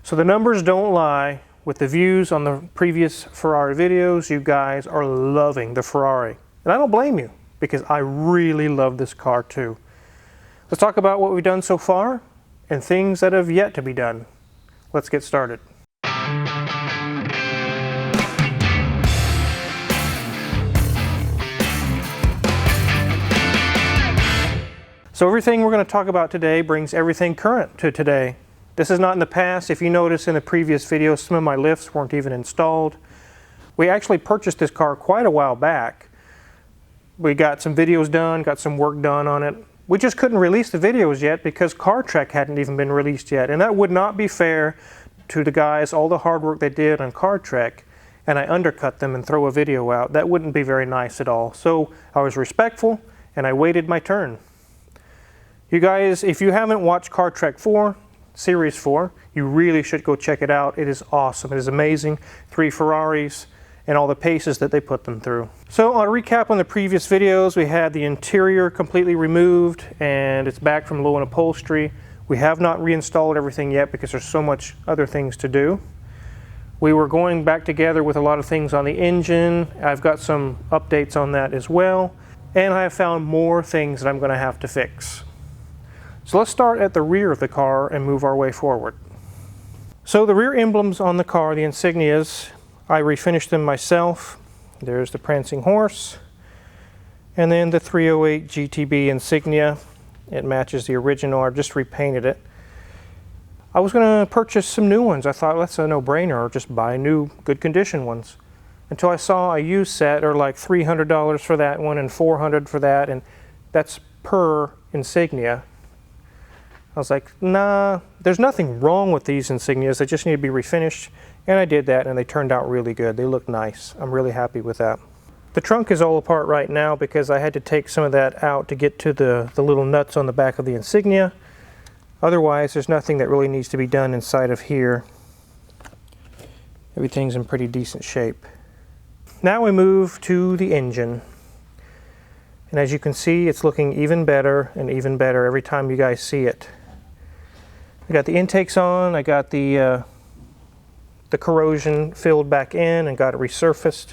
So the numbers don't lie. With the views on the previous Ferrari videos, you guys are loving the Ferrari. And I don't blame you, because I really love this car too. Let's talk about what we've done so far and things that have yet to be done. Let's get started. So everything we're going to talk about today brings everything current to today. This is not in the past. If you notice in the previous video, some of my lifts weren't even installed. We actually purchased this car quite a while back. We got some videos done, got some work done on it. We just couldn't release the videos yet because CarTrek hadn't even been released yet. And that would not be fair to the guys, all the hard work they did on CarTrek, and I undercut them and throw a video out. That wouldn't be very nice at all. So I was respectful and I waited my turn. You guys, if you haven't watched CarTrek 4, Series 4, you really should go check it out. It is awesome. It is amazing. 3 Ferraris and all the paces that they put them through. So I'll recap on the previous videos. We had the interior completely removed and it's back from low-end upholstery. We have not reinstalled everything yet because there's so much other things to do. We were going back together with a lot of things on the engine. I've got some updates on that as well. And I have found more things that I'm going to have to fix. So let's start at the rear of the car and move our way forward. So the rear emblems on the car, the insignias, I refinished them myself. There's the prancing horse. And then the 308 GTB insignia. It matches the original. I've just repainted it. I was going to purchase some new ones. I thought that's a no-brainer, or just buy new, good condition ones. Until I saw a used set, or like $300 for that one and $400 for that, and that's per insignia. I was like, nah, there's nothing wrong with these insignias. They just need to be refinished. And I did that and they turned out really good. They look nice. I'm really happy with that. The trunk is all apart right now because I had to take some of that out to get to the little nuts on the back of the insignia. Otherwise, there's nothing that really needs to be done inside of here. Everything's in pretty decent shape. Now we move to the engine. And as you can see, it's looking even better and even better every time you guys see it. I got the intakes on, I got the corrosion filled back in and got it resurfaced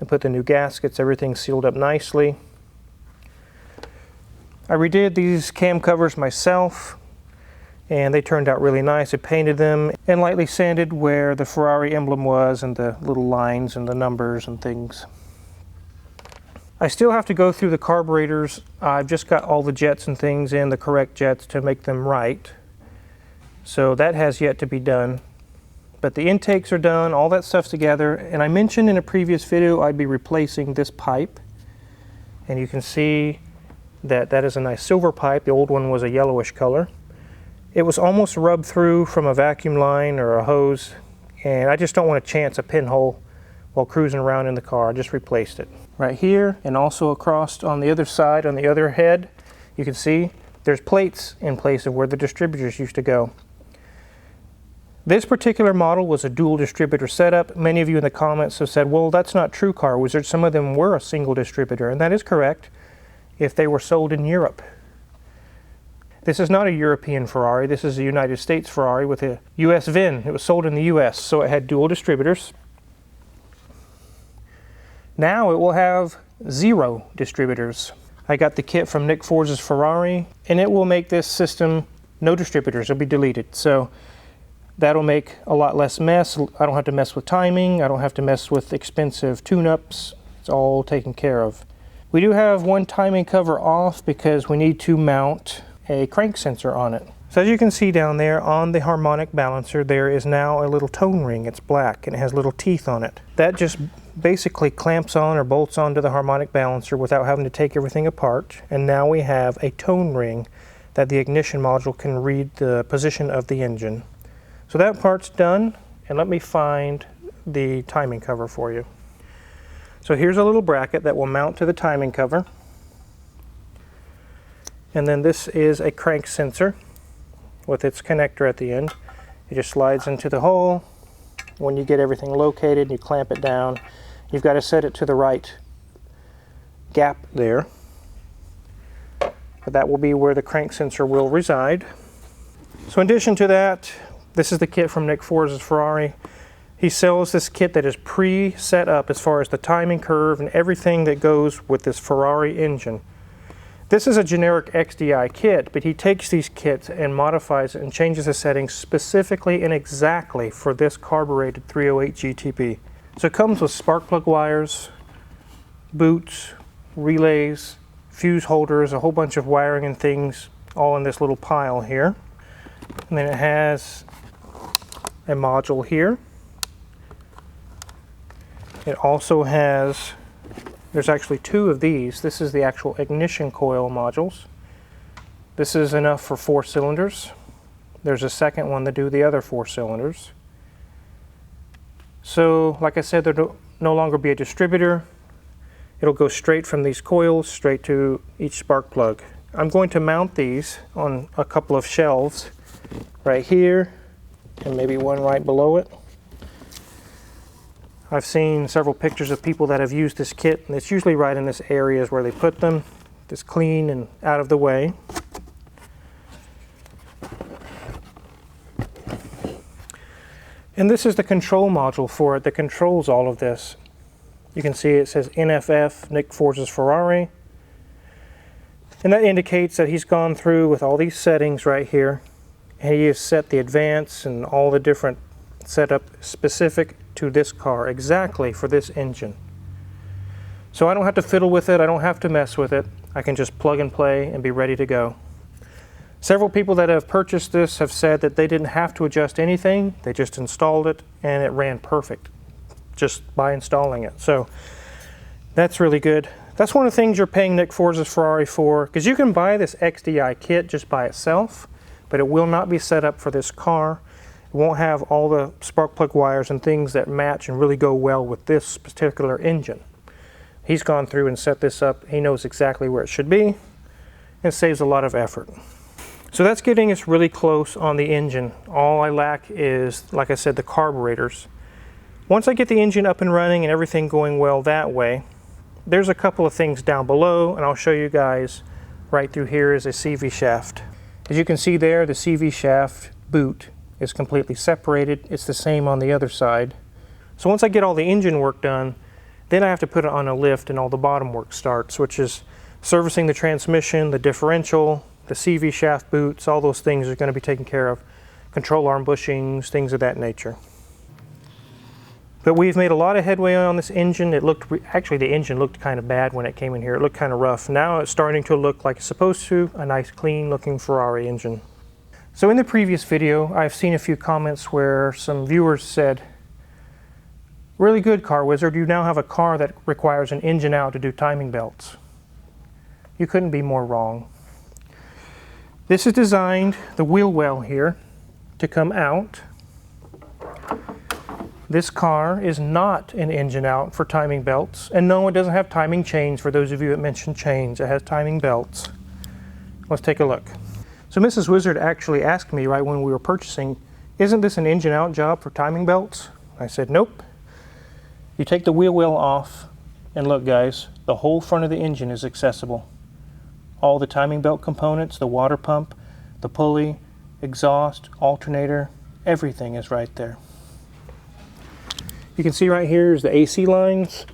and put the new gaskets, everything sealed up nicely. I redid these cam covers myself and they turned out really nice. I painted them and lightly sanded where the Ferrari emblem was and the little lines and the numbers and things. I still have to go through the carburetors. I've just got all the jets and things in, the correct jets, to make them right. So that has yet to be done. But the intakes are done, all that stuff's together. And I mentioned in a previous video I'd be replacing this pipe. And you can see that that is a nice silver pipe. The old one was a yellowish color. It was almost rubbed through from a vacuum line or a hose. And I just don't want to chance a pinhole while cruising around in the car. I just replaced it. Right here, and also across on the other side, on the other head, you can see there's plates in place of where the distributors used to go. This particular model was a dual distributor setup. Many of you in the comments have said, well, that's not true, Car Wizard. Some of them were a single distributor, and that is correct if they were sold in Europe. This is not a European Ferrari. This is a United States Ferrari with a US VIN. It was sold in the US, so it had dual distributors. Now it will have 0 distributors. I got the kit from Nick Forge's Ferrari, and it will make this system no distributors. It'll be deleted. So that'll make a lot less mess. I don't have to mess with timing. I don't have to mess with expensive tune-ups. It's all taken care of. We do have one timing cover off because we need to mount a crank sensor on it. So as you can see down there on the harmonic balancer, there is now a little tone ring. It's black and it has little teeth on it. That just basically clamps on or bolts onto the harmonic balancer without having to take everything apart. And now we have a tone ring that the ignition module can read the position of the engine. So that part's done, and let me find the timing cover for you. So here's a little bracket that will mount to the timing cover. And then this is a crank sensor with its connector at the end. It just slides into the hole. When you get everything located, you clamp it down. You've got to set it to the right gap there. But that will be where the crank sensor will reside. So in addition to that, This is the kit from Nick Forza's Ferrari. He sells this kit that is pre-set up as far as the timing curve and everything that goes with this Ferrari engine. This is a generic XDI kit, but he takes these kits and modifies it and changes the settings specifically and exactly for this carbureted 308 GTP. So it comes with spark plug wires, boots, relays, fuse holders, a whole bunch of wiring and things all in this little pile here. And then it has a module here. It also has, there's actually two of these. This is the actual ignition coil modules. This is enough for 4 cylinders. There's a second one to do the other 4 cylinders. So, like I said, there'll no longer be a distributor. It'll go straight from these coils straight to each spark plug. I'm going to mount these on a couple of shelves right here and maybe one right below it. I've seen several pictures of people that have used this kit, and it's usually right in this area is where they put them. Just clean and out of the way. And this is the control module for it that controls all of this. You can see it says NFF, Nick Forza's Ferrari. And that indicates that he's gone through with all these settings right here. And he has set the advance and all the different setup specific to this car, exactly for this engine. So I don't have to fiddle with it, I don't have to mess with it. I can just plug and play and be ready to go. Several people that have purchased this have said that they didn't have to adjust anything, they just installed it and it ran perfect just by installing it. So that's really good. That's one of the things you're paying Nick Forza's Ferrari for, because you can buy this XDI kit just by itself, but it will not be set up for this car. It won't have all the spark plug wires and things that match and really go well with this particular engine. He's gone through and set this up. He knows exactly where it should be and saves a lot of effort. So that's getting us really close on the engine. All I lack is, like I said, the carburetors. Once I get the engine up and running and everything going well that way, there's a couple of things down below, and I'll show you guys. Right through here is a CV shaft. As you can see there, the CV shaft boot is completely separated. It's the same on the other side. So once I get all the engine work done, then I have to put it on a lift and all the bottom work starts, which is servicing the transmission, the differential, the CV shaft boots, all those things are going to be taken care of. Control arm bushings, things of that nature. But we've made a lot of headway on this engine. Actually the engine looked kind of bad when it came in here. It looked kind of rough. Now it's starting to look like it's supposed to, a nice clean looking Ferrari engine. So in the previous video, I've seen a few comments where some viewers said, "Really good, Car Wizard, you now have a car that requires an engine out to do timing belts." You couldn't be more wrong. This is designed, the wheel well here, to come out. This car is not an engine out for timing belts. And no, it doesn't have timing chains for those of you that mentioned chains. It has timing belts. Let's take a look. So Mrs. Wizard actually asked me right when we were purchasing, "Isn't this an engine out job for timing belts?" I said, "Nope." You take the wheel well off, and look guys, the whole front of the engine is accessible. All the timing belt components, the water pump, the pulley, exhaust, alternator, everything is right there. You can see right here is the AC lines,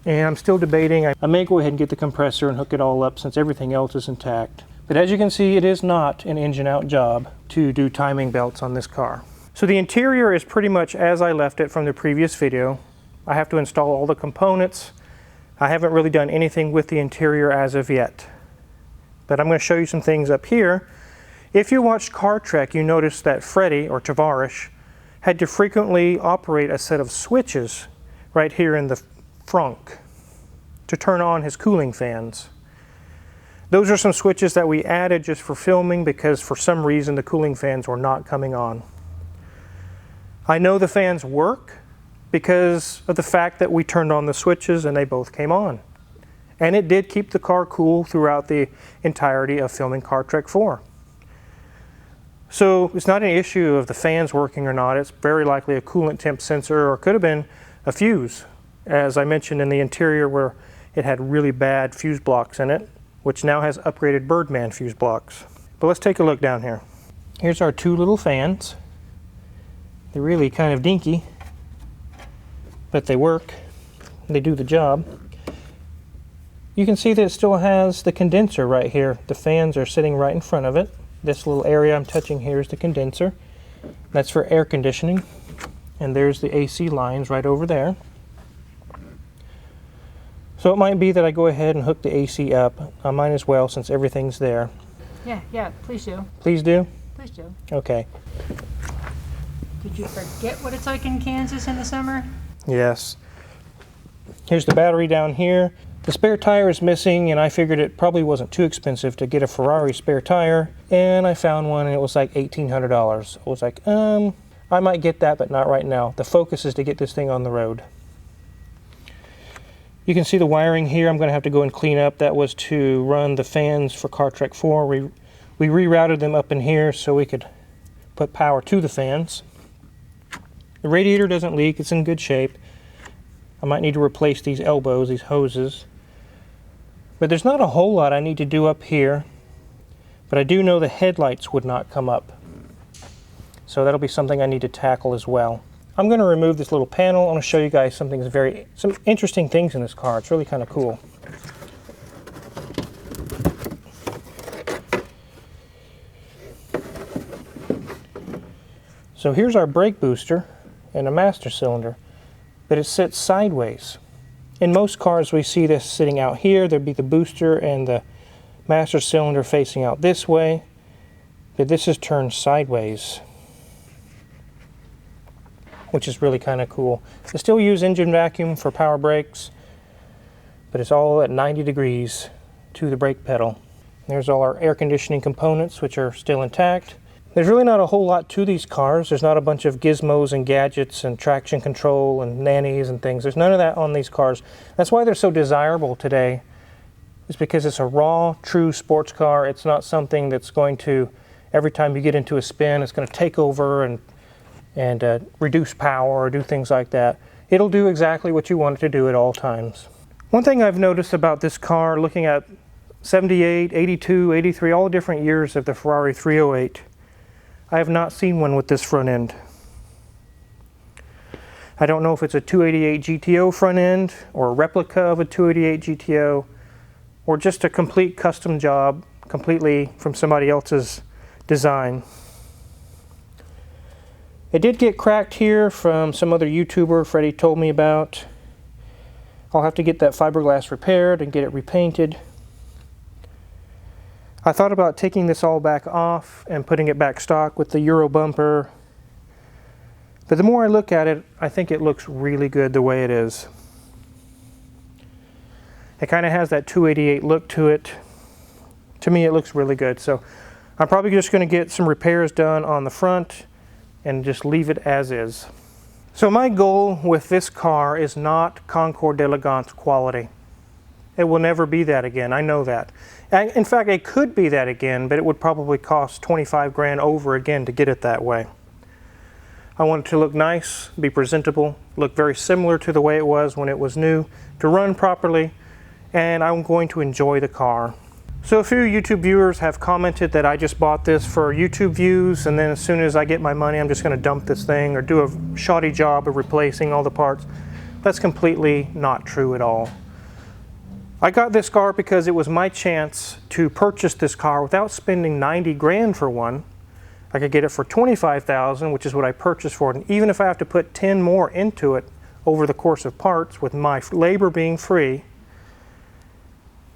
and I'm still debating. I may go ahead and get the compressor and hook it all up since everything else is intact. But as you can see, it is not an engine out job to do timing belts on this car. So the interior is pretty much as I left it from the previous video. I have to install all the components. I haven't really done anything with the interior as of yet. But I'm going to show you some things up here. If you watched Car Trek, you noticed that Freddie, or Tavarish, had to frequently operate a set of switches right here in the frunk to turn on his cooling fans. Those are some switches that we added just for filming because for some reason the cooling fans were not coming on. I know the fans work because of the fact that we turned on the switches and they both came on. And it did keep the car cool throughout the entirety of filming Car Trek 4. So it's not an issue of the fans working or not. It's very likely a coolant temp sensor, or could have been a fuse, as I mentioned in the interior where it had really bad fuse blocks in it, which now has upgraded Birdman fuse blocks. But let's take a look down here. Here's our two little fans. They're really kind of dinky, but they work. They do the job. You can see that it still has the condenser right here. The fans are sitting right in front of it. This little area I'm touching here is the condenser. That's for air conditioning. And there's the AC lines right over there. So it might be that I go ahead and hook the AC up. I might as well, since everything's there. Yeah, please do. Please do? Please do. Okay. Did you forget what it's like in Kansas in the summer? Yes. Here's the battery down here. The spare tire is missing, and I figured it probably wasn't too expensive to get a Ferrari spare tire, and I found one and it was like $1,800. I was like, I might get that, but not right now. The focus is to get this thing on the road. You can see the wiring here. I'm going to have to go and clean up. That was to run the fans for CarTrek 4. We rerouted them up in here so we could put power to the fans. The radiator doesn't leak. It's in good shape. I might need to replace these elbows, these hoses. But there's not a whole lot I need to do up here. But I do know the headlights would not come up. So that'll be something I need to tackle as well. I'm going to remove this little panel. I want to show you guys some interesting things in this car. It's really kind of cool. So here's our brake booster and a master cylinder, but it sits sideways. In most cars we see this sitting out here. There'd be the booster and the master cylinder facing out this way, but this is turned sideways, which is really kind of cool. They still use engine vacuum for power brakes, but it's all at 90 degrees to the brake pedal. There's all our air conditioning components, which are still intact. There's really not a whole lot to these cars. There's not a bunch of gizmos and gadgets and traction control and nannies and things. There's none of that on these cars. That's why they're so desirable today. It's because it's a raw, true sports car. It's not something that's going to, every time you get into a spin, it's going to take over and reduce power or do things like that. It'll do exactly what you want it to do at all times. One thing I've noticed about this car, looking at 78, 82, 83, all the different years of the Ferrari 308, I have not seen one with this front end. I don't know if it's a 288 GTO front end or a replica of a 288 GTO or just a complete custom job completely from somebody else's design. It did get cracked here from some other YouTuber Freddie told me about. I'll have to get that fiberglass repaired and get it repainted. I thought about taking this all back off and putting it back stock with the Euro bumper. But the more I look at it, I think it looks really good the way it is. It kind of has that 288 look to it. To me, it looks really good. So I'm probably just going to get some repairs done on the front and just leave it as is. So my goal with this car is not Concours d'Elegance quality. It will never be that again. I know that. In fact, it could be that again, but it would probably cost 25 grand over again to get it that way. I want it to look nice, be presentable, look very similar to the way it was when it was new, to run properly, and I'm going to enjoy the car. So a few YouTube viewers have commented that I just bought this for YouTube views, and then as soon as I get my money, I'm just going to dump this thing or do a shoddy job of replacing all the parts. That's completely not true at all. I got this car because it was my chance to purchase this car without spending 90 grand for one. I could get it for 25,000, which is what I purchased for it. And even if I have to put 10 more into it over the course of parts, with my labor being free,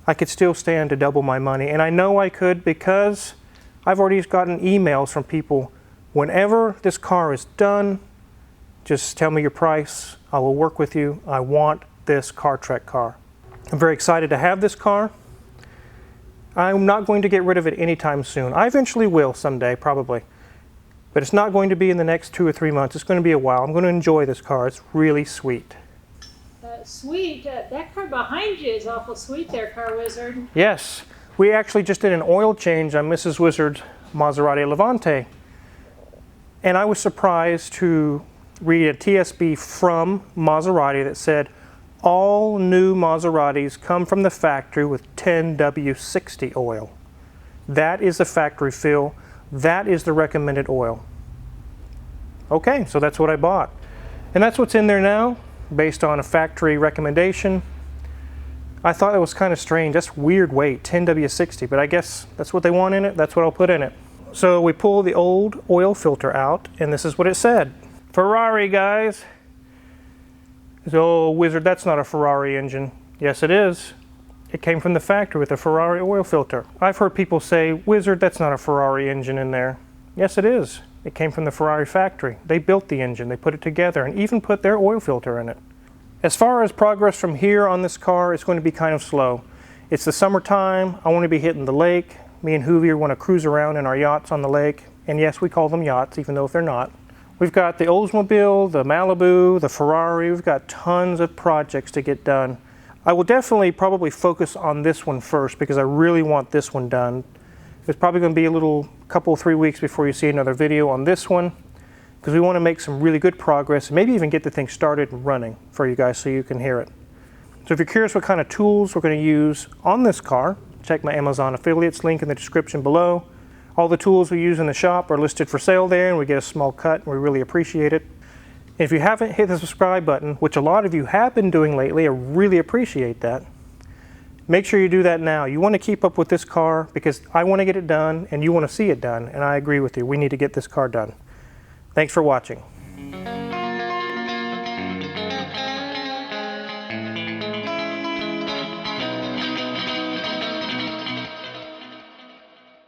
I could still stand to double my money. And I know I could because I've already gotten emails from people. Whenever this car is done, just tell me your price. I will work with you. I want this CarTrek car. I'm very excited to have this car. I'm not going to get rid of it anytime soon. I eventually will someday, probably. But it's not going to be in the next 2 or 3 months. It's going to be a while. I'm going to enjoy this car. It's really sweet. Sweet. That car behind you is awful sweet there, Car Wizard. Yes. We actually just did an oil change on Mrs. Wizard's Maserati Levante. And I was surprised to read a TSB from Maserati that said, all new Maseratis come from the factory with 10W60 oil. That is the factory fill. That is the recommended oil. Okay, so that's what I bought. And that's what's in there now, based on a factory recommendation. I thought it was kind of strange. That's weird weight, 10W60, but I guess that's what they want in it. That's what I'll put in it. So we pull the old oil filter out, and this is what it said. Ferrari, guys. Oh, wizard, that's not a Ferrari engine. Yes, it is. It came from the factory with a Ferrari oil filter. I've heard people say, wizard, that's not a Ferrari engine in there. Yes, it is. It came from the Ferrari factory. They built the engine, they put it together, and even put their oil filter in it. As far as progress from here on this car, it's going to be kind of slow. It's the summertime. I want to be hitting the lake. Me and Hoovy want to cruise around in our yachts on the lake. And yes, we call them yachts, even though if they're not. We've got the Oldsmobile, the Malibu, the Ferrari. We've got tons of projects to get done. I will definitely probably focus on this one first because I really want this one done. It's probably going to be a little couple, 3 weeks before you see another video on this one, because we want to make some really good progress and maybe even get the thing started and running for you guys so you can hear it. So if you're curious what kind of tools we're going to use on this car, check my Amazon affiliates link in the description below. All the tools we use in the shop are listed for sale there, and we get a small cut, and we really appreciate it. And if you haven't hit the subscribe button, which a lot of you have been doing lately, I really appreciate that. Make sure you do that now. You want to keep up with this car because I want to get it done and you want to see it done, and I agree with you. We need to get this car done. Thanks for watching.